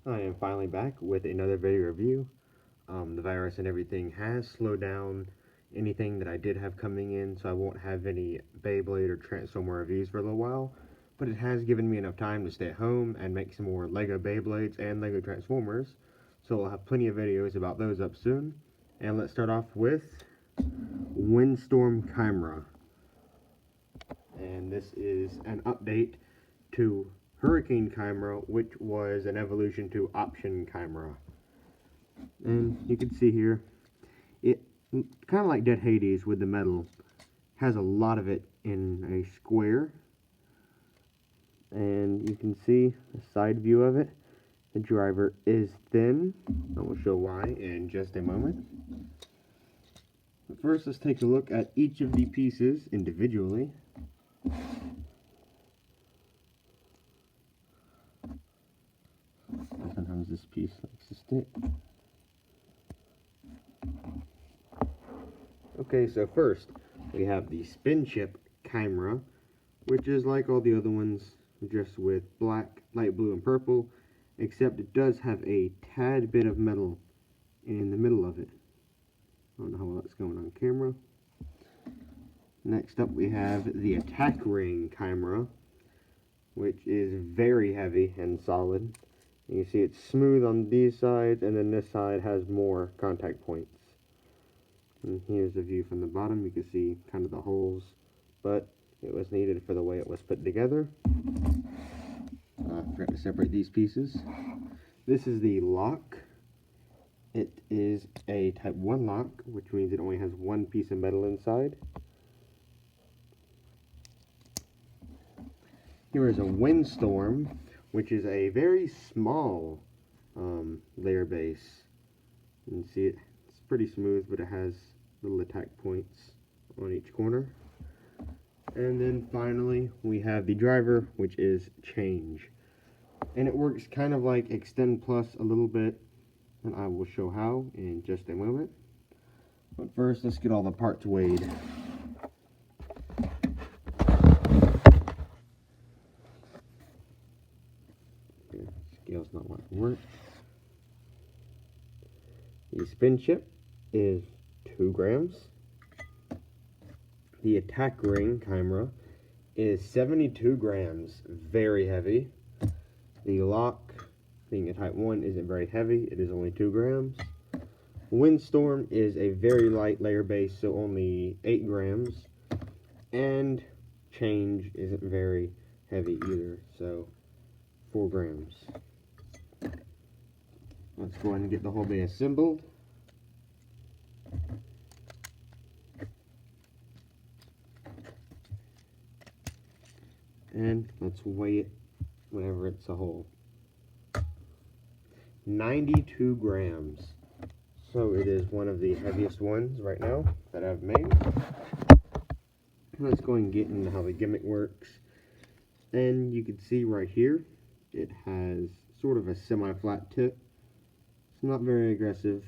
I am finally back with another video review. The virus and everything has slowed down anything that I did have coming in, so I won't have any Beyblade or Transformer reviews for a little while, but it has given me enough time to stay at home and make some more Lego Beyblades and Lego Transformers, so I'll have plenty of videos about those up soon. And let's start off with Windstorm Chimera. And this is an update to Hurricane Chimera, which was an evolution to Option Chimera. And you can see here, it kind of like Dead Hades with the metal, has a lot of it in a square. And you can see a side view of it. The driver is thin. I will show why in just a moment. But first, let's take a look at each of the pieces individually. Sometimes this piece likes to stick. Okay, so first we have the spin chip Chimera, which is like all the other ones, just with black, light blue, and purple, except it does have a tad bit of metal in the middle of it. I don't know how well that's going on camera. Next up we have the attack ring Chimera, which is very heavy and solid. You see it's smooth on these sides, and then this side has more contact points. And here's a view from the bottom. You can see kind of the holes, but it was needed for the way it was put together. I forgot to separate these pieces. This is the lock. It is a type 1 lock, which means it only has one piece of metal inside. Here is a Windstorm, which is a very small layer base. You can see it's pretty smooth, but it has little attack points on each corner. And then finally we have the driver, which is change, and it works kind of like Extend Plus a little bit, and I will show how in just a moment. But first, let's get all the parts weighed. Scale's not wanting to work. The spin chip is 2 grams. The attack ring Chimera is 72 grams, very heavy. The lock, being a type 1, isn't very heavy, it is only 2 grams. Windstorm is a very light layer base, so only 8 grams. And change isn't very heavy either, so 4 grams. Let's go ahead and get the whole thing assembled. And let's weigh it whenever it's a whole. 92 grams. So it is one of the heaviest ones right now that I've made. Let's go and get into how the gimmick works. And you can see right here, it has sort of a semi-flat tip. It's not very aggressive,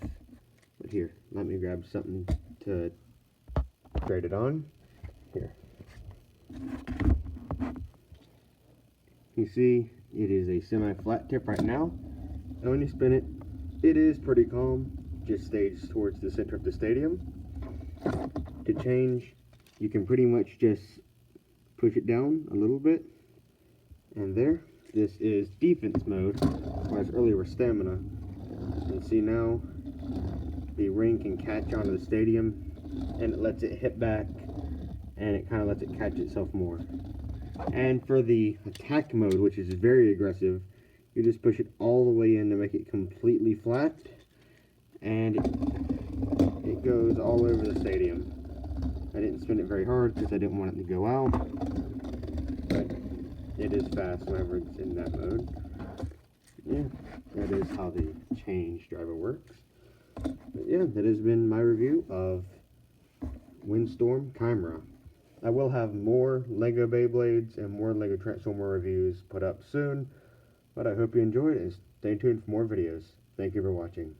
but here, let me grab something to grade it on. Here. You see, it is a semi-flat tip right now, and when you spin it, it is pretty calm, just stays towards the center of the stadium. To change, you can pretty much just push it down a little bit, and there. This is defense mode, whereas earlier was stamina. And see now, the ring can catch onto the stadium, and it lets it hit back, and it kind of lets it catch itself more. And for the attack mode, which is very aggressive, you just push it all the way in to make it completely flat, and it goes all over the stadium. I didn't spin it very hard because I didn't want it to go out, but it is fast whenever it's in that mode. Yeah, that is how the change driver works. But yeah, that has been my review of Windstorm Chimera. I will have more Lego Beyblades and more Lego Transformer reviews put up soon, but I hope you enjoyed it and stay tuned for more videos. Thank you for watching.